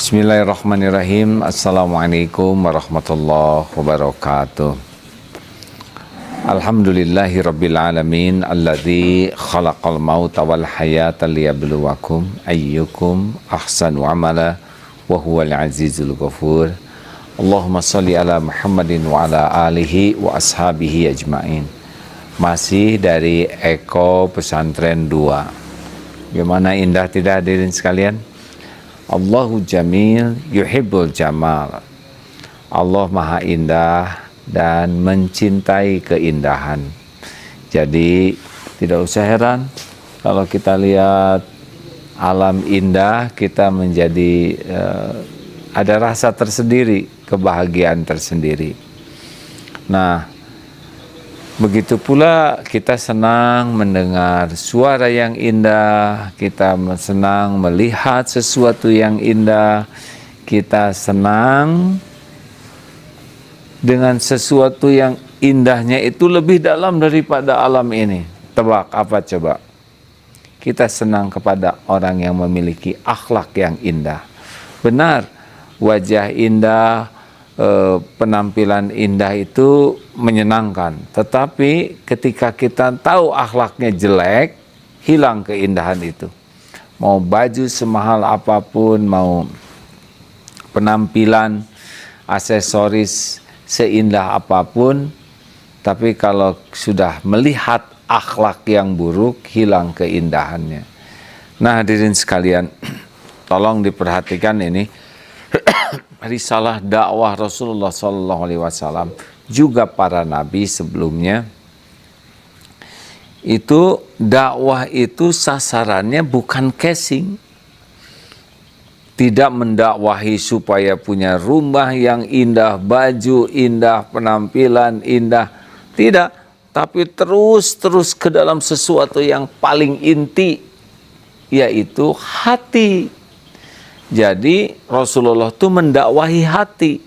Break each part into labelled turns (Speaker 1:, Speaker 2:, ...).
Speaker 1: Bismillahirrahmanirrahim. Assalamualaikum warahmatullahi wabarakatuh. Alhamdulillahirabbil alamin alladzi khalaqal mauta wal hayata liyabluwakum ayyukum ahsanu amala wa huwal azizul ghafur. Allahumma shalli ala Muhammadin wa ala alihi wa ashabihi ajmain. Masih dari Eko Pesantren 2. Gimana indah tidak hadirin sekalian? Allahu jamil yuhibbul jamal. Allah maha indah dan mencintai keindahan. Jadi tidak usah heran kalau kita lihat alam indah, kita menjadi ada rasa tersendiri, kebahagiaan tersendiri. Nah, begitu pula kita senang mendengar suara yang indah, kita senang melihat sesuatu yang indah, kita senang dengan sesuatu yang indahnya itu lebih dalam daripada alam ini. Tebak apa coba? Kita senang kepada orang yang memiliki akhlak yang indah. Benar, wajah indah, penampilan indah itu menyenangkan, tetapi ketika kita tahu akhlaknya jelek, hilang keindahan itu. Mau baju semahal apapun, mau penampilan aksesoris seindah apapun, tapi kalau sudah melihat akhlak yang buruk, hilang keindahannya. Nah, hadirin sekalian, tolong diperhatikan ini. Risalah dakwah Rasulullah SAW, juga para nabi sebelumnya, itu dakwah itu sasarannya bukan casing. Tidak mendakwahi supaya punya rumah yang indah, baju indah, penampilan indah. Tidak, tapi terus ke dalam sesuatu yang paling inti, yaitu hati. Jadi Rasulullah itu mendakwahi hati.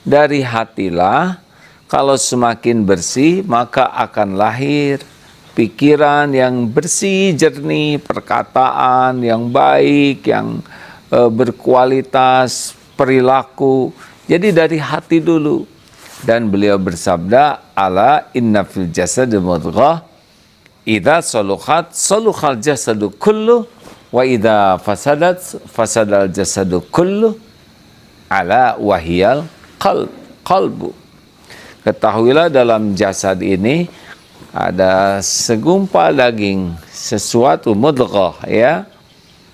Speaker 1: Dari hatilah, kalau semakin bersih maka akan lahir pikiran yang bersih, jernih, perkataan yang baik, yang berkualitas, perilaku. Jadi dari hati dulu. Dan beliau bersabda, ala inna fil jasad mudghah idza saluhat saluhal jasadu kullu wa idza fasadat fasadal jasadu kullu ala wahiyal qalbu. Ketahuilah dalam jasad ini ada segumpal daging, sesuatu mudghah, ya,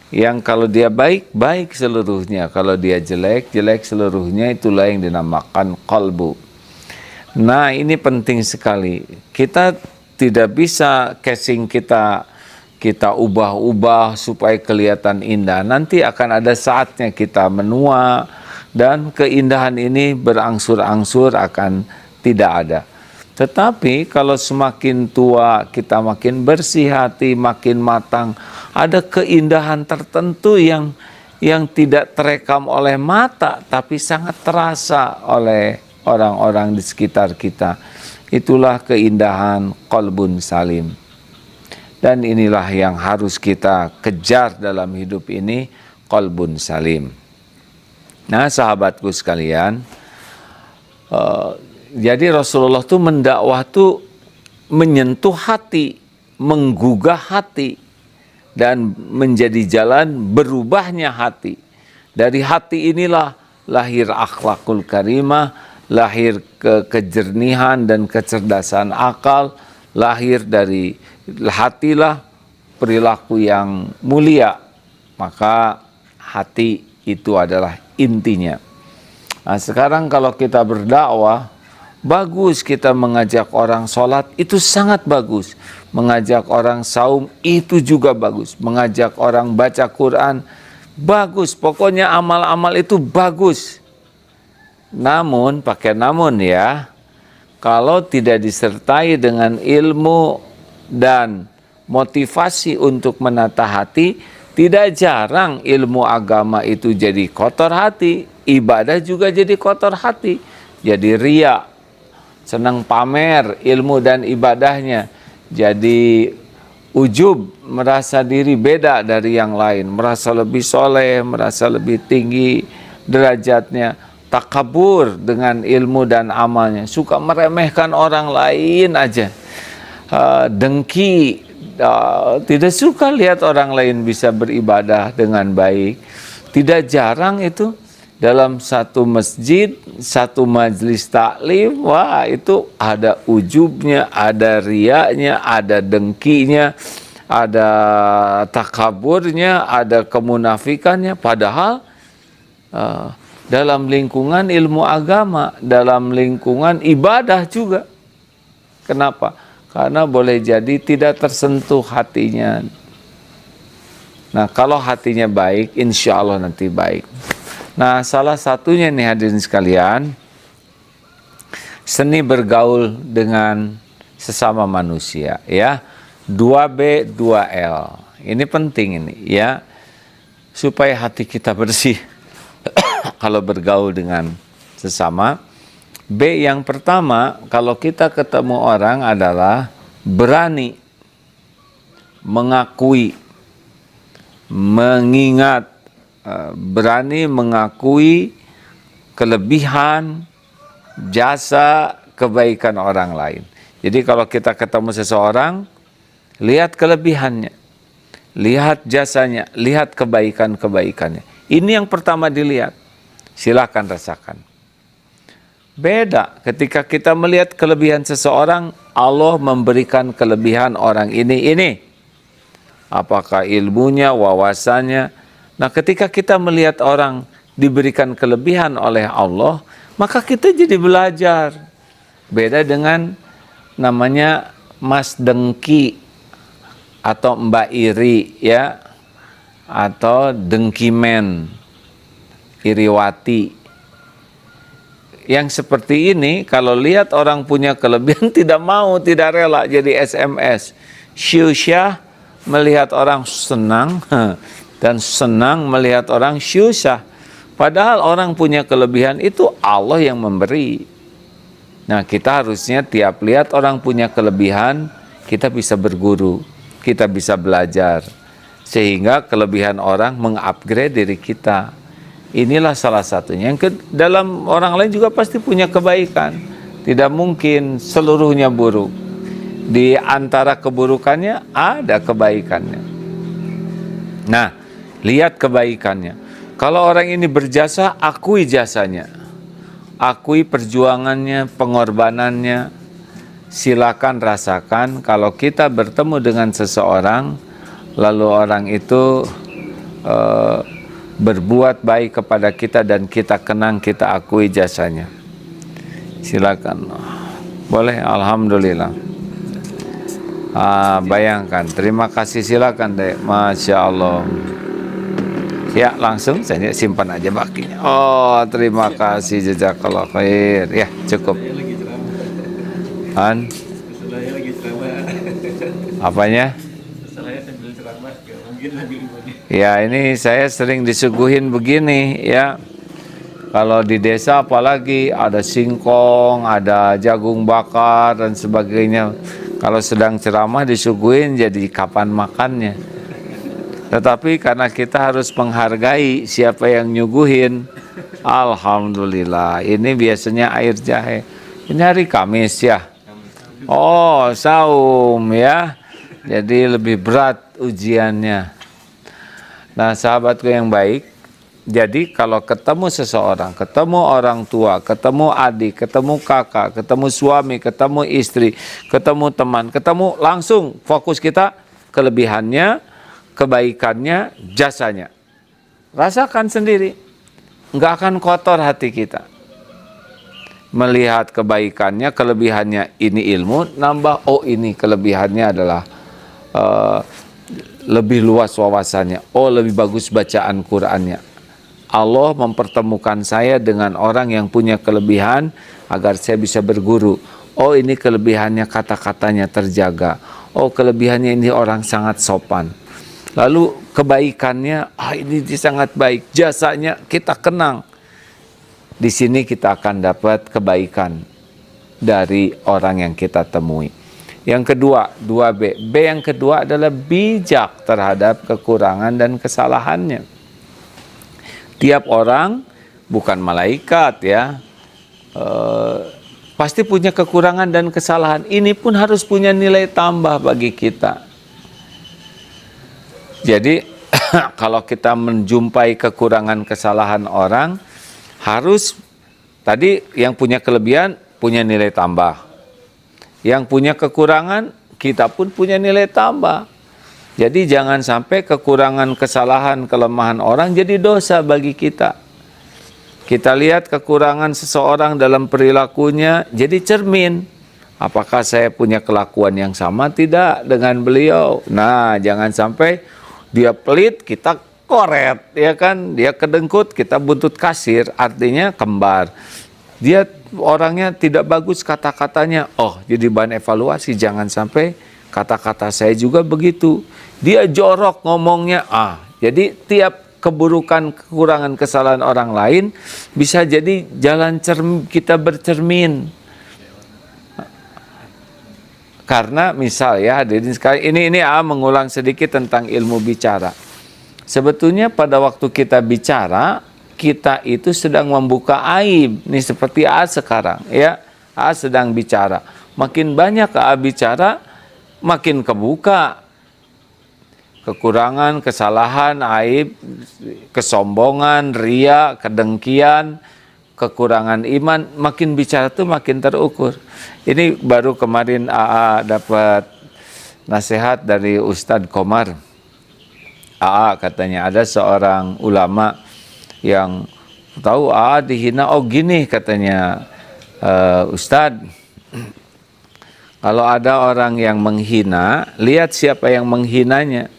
Speaker 1: yang kalau dia baik, baik seluruhnya, kalau dia jelek, jelek seluruhnya. Itulah yang dinamakan qalbu. Nah, ini penting sekali. Kita tidak bisa casing kita ubah-ubah supaya kelihatan indah. Nanti akan ada saatnya kita menua dan keindahan ini berangsur-angsur akan tidak ada. Tetapi kalau semakin tua kita makin bersih hati, makin matang, ada keindahan tertentu yang tidak terekam oleh mata tapi sangat terasa oleh orang-orang di sekitar kita. Itulah keindahan qalbun salim. Dan inilah yang harus kita kejar dalam hidup ini, qalbun salim. Nah, sahabatku sekalian, jadi Rasulullah itu mendakwah itu menyentuh hati, menggugah hati, dan menjadi jalan berubahnya hati. Dari hati inilah lahir akhlakul karimah, lahir kejernihan dan kecerdasan akal, lahir dari hatilah perilaku yang mulia. Maka hati itu adalah intinya. Nah, sekarang kalau kita berdakwah, bagus kita mengajak orang sholat, itu sangat bagus. Mengajak orang saum, itu juga bagus. Mengajak orang baca Quran, bagus. Pokoknya amal-amal itu bagus. Namun, pakai namun ya, kalau tidak disertai dengan ilmu dan motivasi untuk menata hati, tidak jarang ilmu agama itu jadi kotor hati, ibadah juga jadi kotor hati, jadi riya, senang pamer ilmu dan ibadahnya, jadi ujub, merasa diri beda dari yang lain, merasa lebih soleh, merasa lebih tinggi, derajatnya, takabur dengan ilmu dan amalnya, suka meremehkan orang lain aja, dengki, tidak suka lihat orang lain bisa beribadah dengan baik. Tidak jarang itu dalam satu masjid, satu majelis taklim, wah itu ada ujubnya, ada riaknya, ada dengkinya, ada takaburnya, ada kemunafikannya. Padahal dalam lingkungan ilmu agama, dalam lingkungan ibadah juga. Kenapa? Karena boleh jadi tidak tersentuh hatinya. Nah, kalau hatinya baik, insya Allah nanti baik. Nah, salah satunya nih hadirin sekalian, seni bergaul dengan sesama manusia, ya. 2B, 2L. Ini penting ini, ya. Supaya hati kita bersih kalau bergaul dengan sesama. B yang pertama, kalau kita ketemu orang adalah berani mengakui, mengingat, berani mengakui kelebihan, jasa, kebaikan orang lain. Jadi kalau kita ketemu seseorang, lihat kelebihannya, lihat jasanya, lihat kebaikan-kebaikannya. Ini yang pertama dilihat. Silakan rasakan. Beda ketika kita melihat kelebihan seseorang, Allah memberikan kelebihan orang ini. Apakah ilmunya, wawasannya. Nah, ketika kita melihat orang diberikan kelebihan oleh Allah, maka kita jadi belajar. Beda dengan namanya Mas Dengki atau Mbak Iri, ya, atau Dengkimen, Iriwati. Yang seperti ini, kalau lihat orang punya kelebihan tidak mau, tidak rela jadi SMS. Syusyah melihat orang senang dan senang melihat orang syusyah. Padahal orang punya kelebihan itu Allah yang memberi. Nah, kita harusnya tiap lihat orang punya kelebihan, kita bisa berguru, kita bisa belajar. Sehingga kelebihan orang mengupgrade diri kita. Inilah salah satunya. Dalam orang lain juga pasti punya kebaikan. Tidak mungkin seluruhnya buruk. Di antara keburukannya ada kebaikannya. Nah, lihat kebaikannya. Kalau orang ini berjasa, akui jasanya. Akui perjuangannya, pengorbanannya. Silakan rasakan kalau kita bertemu dengan seseorang, lalu orang itu berbuat baik kepada kita dan kita kenang, kita akui jasanya. Silakan. Boleh, alhamdulillah. Bayangkan, terima kasih, silakan deh. Masya Allah. Ya, langsung saya simpan aja bakinya. Oh, terima kasih, jazakallah khair. Ya, cukup. Han? Apanya? Ya, ini saya sering disuguhin begini, ya. Kalau di desa apalagi ada singkong, ada jagung bakar dan sebagainya. Kalau sedang ceramah disuguhin, jadi kapan makannya. Tetapi karena kita harus menghargai siapa yang nyuguhin, alhamdulillah. Ini biasanya air jahe. Ini hari Kamis ya. Oh, saum ya. Jadi lebih berat ujiannya. Nah, sahabatku yang baik, jadi kalau ketemu seseorang, ketemu orang tua, ketemu adik, ketemu kakak, ketemu suami, ketemu istri, ketemu teman, ketemu, langsung fokus kita kelebihannya, kebaikannya, jasanya. Rasakan sendiri, nggak akan kotor hati kita. Melihat kebaikannya, kelebihannya, ini ilmu, nambah, oh ini kelebihannya adalah lebih luas wawasannya, oh lebih bagus bacaan Qur'annya. Allah mempertemukan saya dengan orang yang punya kelebihan agar saya bisa berguru. Oh, ini kelebihannya, kata-katanya terjaga. Oh, kelebihannya ini orang sangat sopan. Lalu kebaikannya, ini sangat baik. Jasanya kita kenang. Di sini kita akan dapat kebaikan dari orang yang kita temui. Yang kedua, 2B. B yang kedua adalah bijak terhadap kekurangan dan kesalahannya. Tiap orang bukan malaikat ya. Pasti punya kekurangan dan kesalahan. Ini pun harus punya nilai tambah bagi kita. Jadi kalau kita menjumpai kekurangan kesalahan orang, harus tadi yang punya kelebihan punya nilai tambah. Yang punya kekurangan, kita pun punya nilai tambah. Jadi jangan sampai kekurangan, kesalahan, kelemahan orang jadi dosa bagi kita. Kita lihat kekurangan seseorang dalam perilakunya, jadi cermin. Apakah saya punya kelakuan yang sama tidak dengan beliau? Nah, jangan sampai dia pelit, kita koret, ya kan? Dia kedengkut, kita buntut kasir, artinya kembar. Dia orangnya tidak bagus kata-katanya, oh jadi bahan evaluasi, jangan sampai kata-kata saya juga begitu. Dia jorok ngomongnya, jadi tiap keburukan, kekurangan, kesalahan orang lain bisa jadi jalan kita bercermin. Karena misal ya hadirin sekalian, ini mengulang sedikit tentang ilmu bicara. Sebetulnya pada waktu kita bicara, kita itu sedang membuka aib. Ini seperti sekarang ya, sedang bicara. Makin banyak bicara, makin kebuka kekurangan, kesalahan, aib, kesombongan, ria, kedengkian, kekurangan iman, makin bicara tuh makin terukur. Ini baru kemarin dapat nasihat dari Ustadz Komar. Katanya ada seorang ulama yang tahu dihina, gini katanya, Ustadz, kalau ada orang yang menghina, lihat siapa yang menghinanya.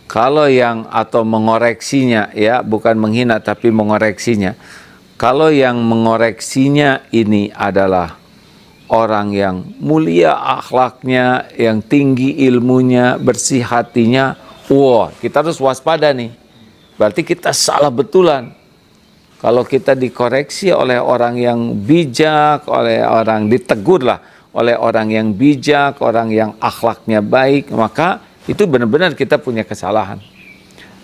Speaker 1: Kalau yang atau mengoreksinya, ya bukan menghina tapi mengoreksinya. Kalau yang mengoreksinya ini adalah orang yang mulia akhlaknya, yang tinggi ilmunya, bersih hatinya, kita harus waspada nih. Berarti kita salah betulan. Kalau kita dikoreksi oleh orang yang bijak, oleh orang ditegur lah, oleh orang yang bijak, orang yang akhlaknya baik, maka itu benar-benar kita punya kesalahan.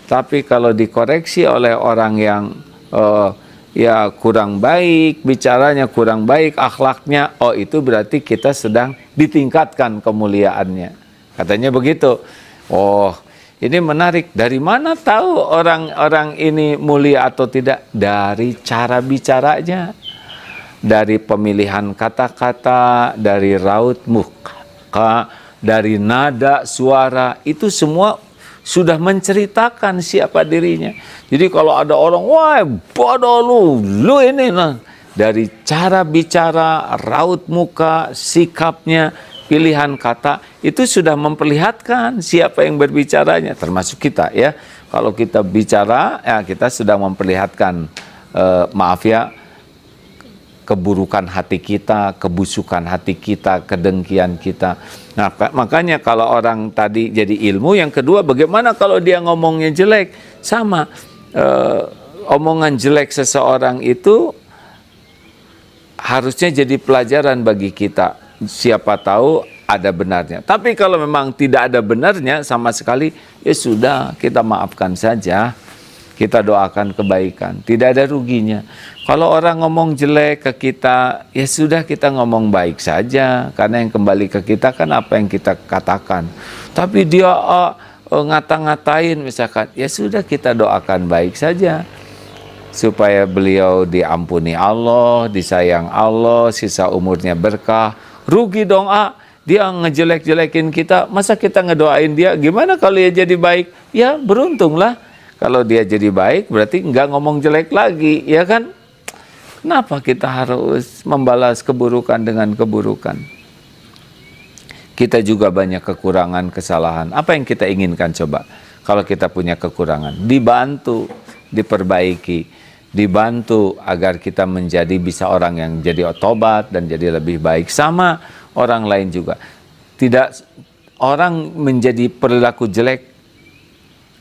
Speaker 1: Tapi kalau dikoreksi oleh orang yang ya kurang baik, bicaranya kurang baik, akhlaknya, itu berarti kita sedang ditingkatkan kemuliaannya. Katanya begitu. Ini menarik. Dari mana tahu orang-orang ini mulia atau tidak? Dari cara bicaranya, dari pemilihan kata-kata, dari raut muka, dari nada suara, itu semua sudah menceritakan siapa dirinya. Jadi kalau ada orang, wah bodoh lu ini, dari cara bicara, raut muka, sikapnya, pilihan kata, itu sudah memperlihatkan siapa yang berbicaranya, termasuk kita ya. Kalau kita bicara, ya kita sudah memperlihatkan, keburukan hati kita, kebusukan hati kita, kedengkian kita. Nah, makanya kalau orang tadi jadi ilmu, yang kedua bagaimana kalau dia ngomongnya jelek? Sama, omongan jelek seseorang itu harusnya jadi pelajaran bagi kita. Siapa tahu ada benarnya. Tapi kalau memang tidak ada benarnya sama sekali, ya sudah, kita maafkan saja. Kita doakan kebaikan, tidak ada ruginya. Kalau orang ngomong jelek ke kita, ya sudah, kita ngomong baik saja, karena yang kembali ke kita kan apa yang kita katakan. Tapi dia ngata-ngatain misalkan, ya sudah, kita doakan baik saja, supaya beliau diampuni Allah, disayang Allah, sisa umurnya berkah. Rugi dong dia ngejelek-jelekin kita, masa kita ngedoain dia? Gimana kalau dia jadi baik? Ya beruntunglah. Kalau dia jadi baik, berarti nggak ngomong jelek lagi, ya kan? Kenapa kita harus membalas keburukan dengan keburukan? Kita juga banyak kekurangan, kesalahan. Apa yang kita inginkan coba? Kalau kita punya kekurangan, dibantu, diperbaiki, dibantu agar kita bisa orang yang jadi tobat dan jadi lebih baik, sama orang lain juga. Tidak orang menjadi perilaku jelek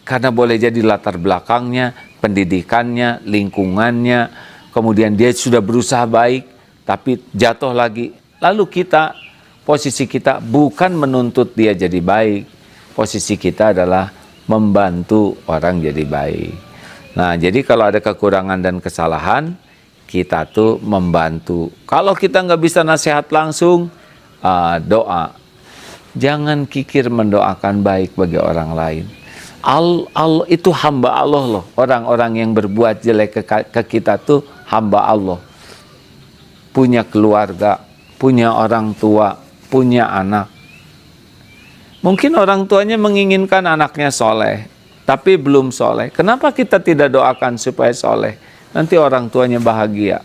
Speaker 1: karena boleh jadi latar belakangnya, pendidikannya, lingkungannya, kemudian dia sudah berusaha baik, tapi jatuh lagi. Lalu posisi kita bukan menuntut dia jadi baik. Posisi kita adalah membantu orang jadi baik. Nah, jadi kalau ada kekurangan dan kesalahan, kita tuh membantu. Kalau kita nggak bisa nasihat langsung, doa. Jangan kikir mendoakan baik bagi orang lain. Allah itu hamba Allah loh. Orang-orang yang berbuat jelek ke kita tuh hamba Allah. Punya keluarga, punya orang tua, punya anak. Mungkin orang tuanya menginginkan anaknya soleh, tapi belum soleh. Kenapa kita tidak doakan supaya soleh? Nanti orang tuanya bahagia.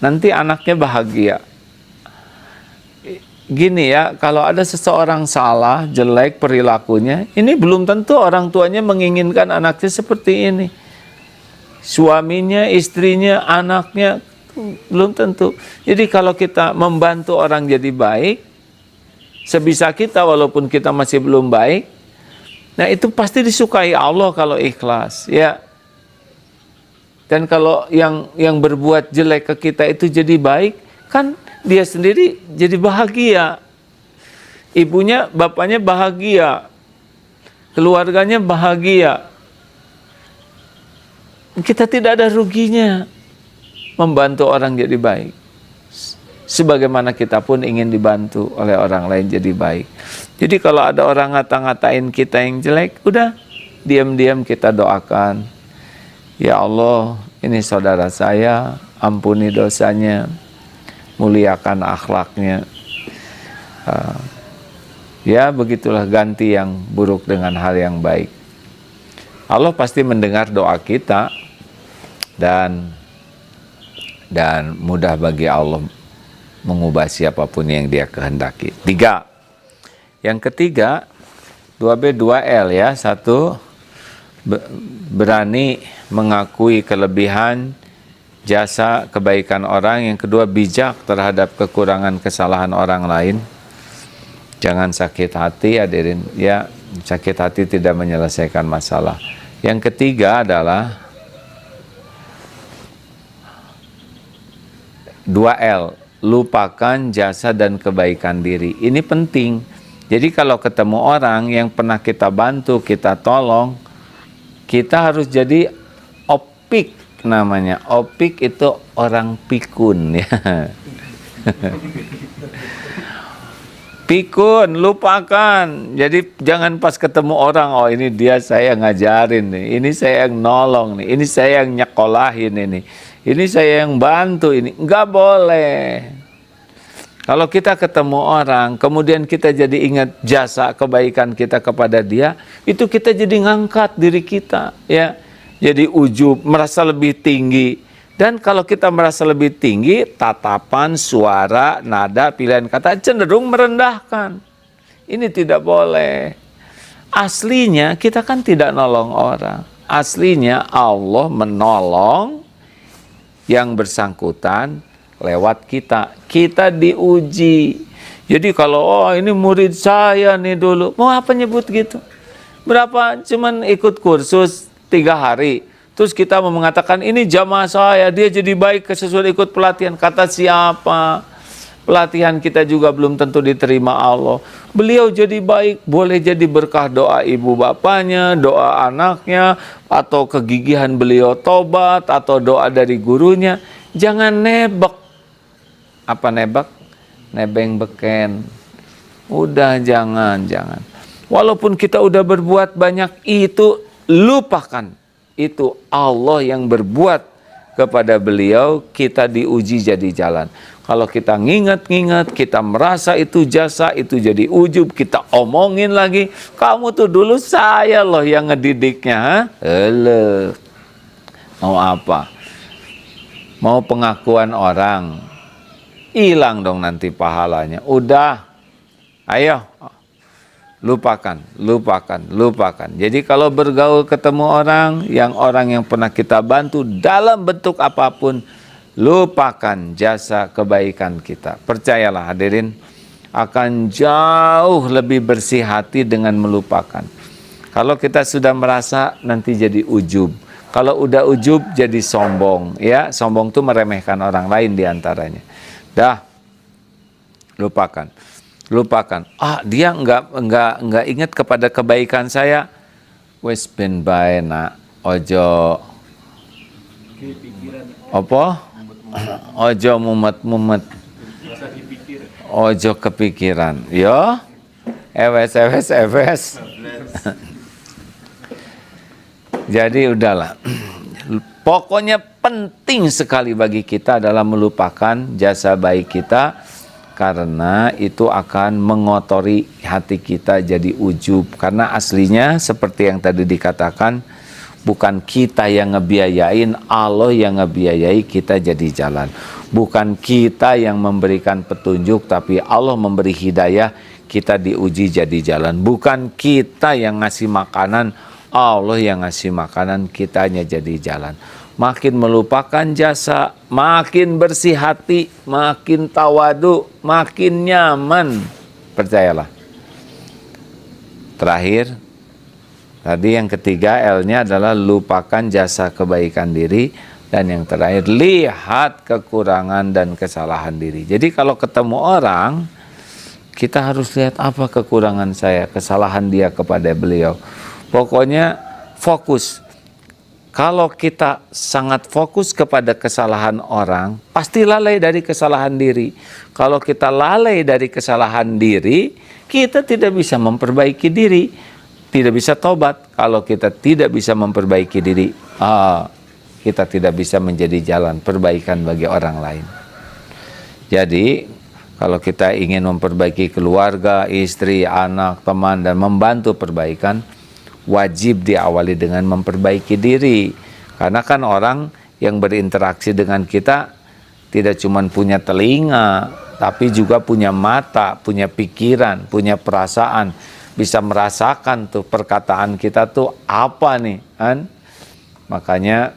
Speaker 1: Nanti anaknya bahagia. Gini ya, kalau ada seseorang salah, jelek perilakunya, ini belum tentu orang tuanya menginginkan anaknya seperti ini. Suaminya, istrinya, anaknya, belum tentu. Jadi kalau kita membantu orang jadi baik, sebisa kita walaupun kita masih belum baik, nah itu pasti disukai Allah kalau ikhlas, ya. Dan kalau yang berbuat jelek ke kita itu jadi baik, kan dia sendiri jadi bahagia. Ibunya, bapaknya bahagia. Keluarganya bahagia. Kita tidak ada ruginya membantu orang jadi baik. Sebagaimana kita pun ingin dibantu oleh orang lain jadi baik. Jadi kalau ada orang ngata-ngatain kita yang jelek, udah diam-diam kita doakan. Ya Allah, ini saudara saya, ampuni dosanya, muliakan akhlaknya. Ya begitulah, ganti yang buruk dengan hal yang baik. Allah pasti mendengar doa kita, dan mudah bagi Allah mengubah siapapun yang Dia kehendaki. 3. Yang ketiga, 2B 2L ya. 1, berani mengakui kelebihan, jasa, kebaikan orang. Yang kedua, bijak terhadap kekurangan kesalahan orang lain. Jangan sakit hati, hadirin ya. Sakit hati tidak menyelesaikan masalah. Yang ketiga adalah 2L, lupakan jasa dan kebaikan diri. Ini penting. Jadi kalau ketemu orang yang pernah kita bantu, kita tolong, kita harus jadi opik namanya. Opik itu orang pikun ya. Pikun, lupakan. Jadi jangan pas ketemu orang, oh ini dia saya ngajarin nih, ini saya yang nolong nih, ini saya yang nyekolahin ini saya yang bantu ini. Enggak boleh. Kalau kita ketemu orang, kemudian kita jadi ingat jasa kebaikan kita kepada dia, itu kita jadi ngangkat diri kita, ya. Jadi ujub, merasa lebih tinggi. Dan kalau kita merasa lebih tinggi, tatapan, suara, nada, pilihan kata cenderung merendahkan. Ini tidak boleh. Aslinya kita kan tidak nolong orang. Aslinya Allah menolong yang bersangkutan lewat kita. Kita diuji. Jadi kalau ini murid saya nih dulu, mau apa nyebut gitu? Berapa? Cuman ikut kursus 3 hari. Terus kita mau mengatakan ini jamaah saya, dia jadi baik sesuai ikut pelatihan. Kata siapa? Pelatihan kita juga belum tentu diterima Allah. Beliau jadi baik, boleh jadi berkah doa ibu bapaknya, doa anaknya, atau kegigihan beliau tobat, atau doa dari gurunya. Jangan nebak. Apa nebak? Nebeng beken. Udah jangan. Walaupun kita udah berbuat banyak, itu lupakan. Itu Allah yang berbuat kepada beliau, kita diuji jadi jalan. Kalau kita nginget-nginget, kita merasa itu jasa, itu jadi ujub, kita omongin lagi, kamu tuh dulu saya loh yang ngedidiknya, ha? Eluh. Mau apa? Mau pengakuan orang? Hilang dong nanti pahalanya. Udah, ayo, lupakan. Jadi kalau bergaul ketemu orang yang pernah kita bantu dalam bentuk apapun, lupakan jasa kebaikan kita. Percayalah hadirin, akan jauh lebih bersih hati dengan melupakan. Kalau kita sudah merasa, nanti jadi ujub. Kalau udah ujub jadi sombong, ya. Sombong itu meremehkan orang lain diantaranya. Dah, lupakan. Dia enggak ingat kepada kebaikan saya. Wes ben bae nak, ojo apa? Ojo mumet-mumet, ojo kepikiran, yo, ewes. Jadi udahlah. Pokoknya penting sekali bagi kita adalah melupakan jasa baik kita, karena itu akan mengotori hati kita jadi ujub. Karena aslinya seperti yang tadi dikatakan, bukan kita yang ngebiayain, Allah yang ngebiayai kita jadi jalan. Bukan kita yang memberikan petunjuk, tapi Allah memberi hidayah, kita diuji jadi jalan. Bukan kita yang ngasih makanan, Allah yang ngasih makanan, kitanya jadi jalan. Makin melupakan jasa, makin bersih hati, makin tawadu, makin nyaman. Percayalah. Terakhir, tadi yang ketiga L-nya adalah lupakan jasa kebaikan diri. Dan yang terakhir, lihat kekurangan dan kesalahan diri. Jadi kalau ketemu orang, kita harus lihat apa kekurangan saya, kesalahan dia kepada beliau. Pokoknya fokus. Kalau kita sangat fokus kepada kesalahan orang, pasti lalai dari kesalahan diri. Kalau kita lalai dari kesalahan diri, kita tidak bisa memperbaiki diri, tidak bisa tobat. Kalau kita tidak bisa memperbaiki diri, kita tidak bisa menjadi jalan perbaikan bagi orang lain. Jadi, kalau kita ingin memperbaiki keluarga, istri, anak, teman, dan membantu perbaikan, wajib diawali dengan memperbaiki diri. Karena kan orang yang berinteraksi dengan kita tidak cuma punya telinga, tapi juga punya mata, punya pikiran, punya perasaan, bisa merasakan tuh perkataan kita tuh apa nih, kan? Makanya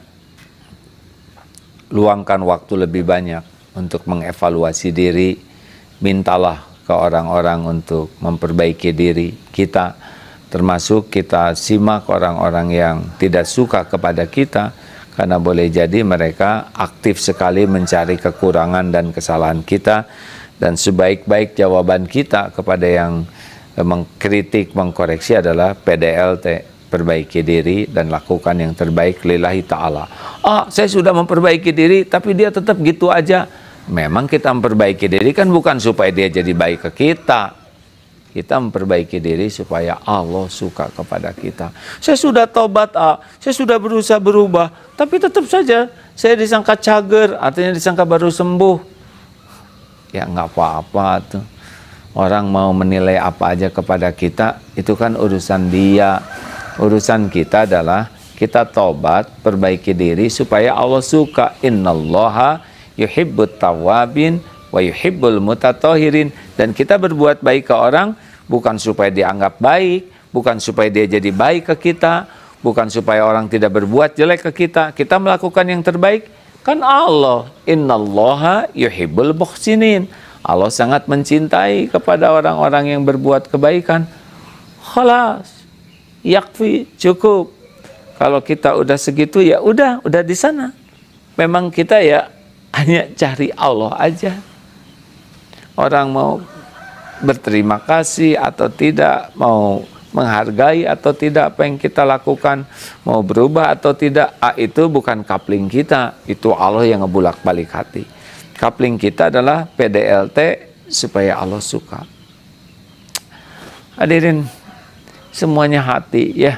Speaker 1: luangkan waktu lebih banyak untuk mengevaluasi diri, mintalah ke orang-orang untuk memperbaiki diri kita. Termasuk kita simak orang-orang yang tidak suka kepada kita, karena boleh jadi mereka aktif sekali mencari kekurangan dan kesalahan kita. Dan sebaik-baik jawaban kita kepada yang mengkritik, mengkoreksi adalah PDLT, perbaiki diri dan lakukan yang terbaik lillahi ta'ala. Saya sudah memperbaiki diri tapi dia tetap gitu aja. Memang kita memperbaiki diri kan bukan supaya dia jadi baik ke kita. Kita memperbaiki diri supaya Allah suka kepada kita. Saya sudah tobat, saya sudah berusaha berubah, tapi tetap saja saya disangka cager, artinya disangka baru sembuh. Ya nggak apa-apa tuh. Orang mau menilai apa aja kepada kita, itu kan urusan dia. Urusan kita adalah kita tobat, perbaiki diri supaya Allah suka. Innallaha yuhibbut tawwabin wa yuhibbul mutatahhirin. Dan kita berbuat baik ke orang bukan supaya dianggap baik, bukan supaya dia jadi baik ke kita, bukan supaya orang tidak berbuat jelek ke kita. Kita melakukan yang terbaik kan Allah. Innallaha yuhibbul muhsinin. Allah sangat mencintai kepada orang-orang yang berbuat kebaikan. Khalas, yakfi, cukup. Kalau kita udah segitu ya udah di sana. Memang kita ya hanya cari Allah aja. Orang mau berterima kasih atau tidak, mau menghargai atau tidak apa yang kita lakukan, mau berubah atau tidak, itu bukan kapling kita, itu Allah yang ngebulak-balik hati. Kapling kita adalah PDLT supaya Allah suka. Hadirin, semuanya hati ya.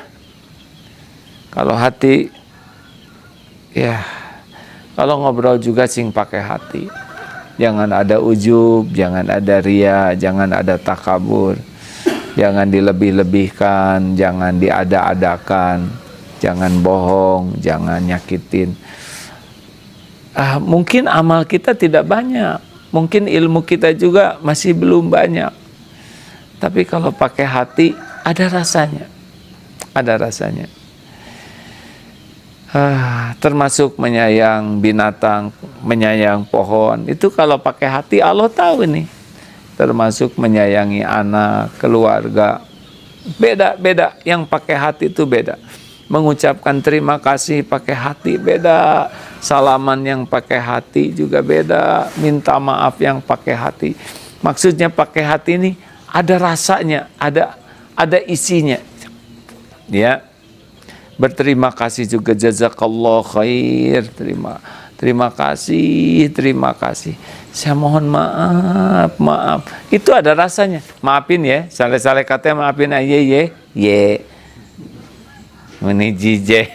Speaker 1: Kalau hati ya, kalau ngobrol juga sing pakai hati. Jangan ada ujub, jangan ada ria, jangan ada takabur, jangan dilebih-lebihkan, jangan diada-adakan, jangan bohong, jangan nyakitin. Mungkin amal kita tidak banyak, mungkin ilmu kita juga masih belum banyak. Tapi kalau pakai hati, ada rasanya, ada rasanya. Termasuk menyayang binatang, menyayang pohon, itu kalau pakai hati Allah tahu nih. Termasuk menyayangi anak, keluarga, beda-beda. Yang pakai hati itu beda. Mengucapkan terima kasih pakai hati beda, salaman yang pakai hati juga beda, minta maaf yang pakai hati. Maksudnya pakai hati ini ada rasanya, ada isinya, ya. berterima kasih juga, jazakallah khair, terima kasih, terima kasih. Saya mohon maaf. Itu ada rasanya. Maafin ya, saleh-saleh katanya maafin aja ye. Menijije.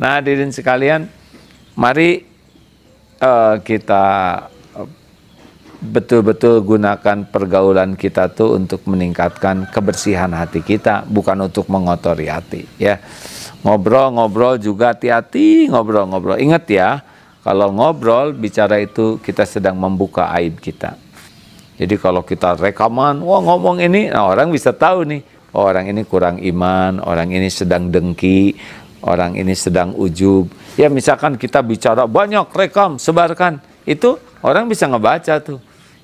Speaker 1: Nah, hadirin sekalian, mari kita betul-betul gunakan pergaulan kita tuh untuk meningkatkan kebersihan hati kita, bukan untuk mengotori hati ya. Ngobrol-ngobrol juga hati-hati, ngobrol-ngobrol. Ingat ya, kalau ngobrol bicara itu kita sedang membuka aib kita. Jadi kalau kita rekaman, wah ngomong ini, nah orang bisa tahu nih, oh, orang ini kurang iman, orang ini sedang dengki, orang ini sedang ujub. Ya misalkan kita bicara banyak, rekam, sebarkan, itu orang bisa ngebaca tuh.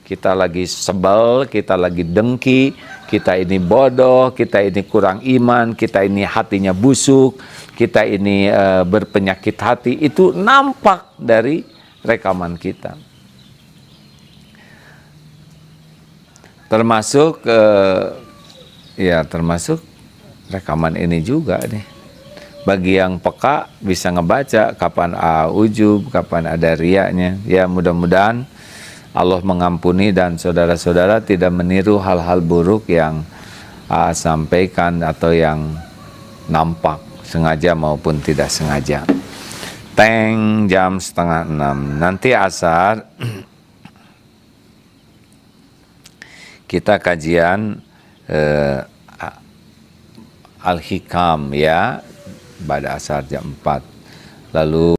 Speaker 1: Kita lagi sebel, kita lagi dengki, kita ini bodoh, kita ini kurang iman, kita ini hatinya busuk, kita ini berpenyakit hati. Itu nampak dari rekaman kita. Termasuk termasuk rekaman ini juga nih. Bagi yang peka bisa ngebaca kapan ujub, kapan ada riaknya. Ya mudah-mudahan Allah mengampuni dan saudara-saudara tidak meniru hal-hal buruk yang sampaikan atau yang nampak sengaja maupun tidak sengaja. Jam 5:30. Nanti asar kita kajian Al-Hikam ya, pada asar jam 4. Lalu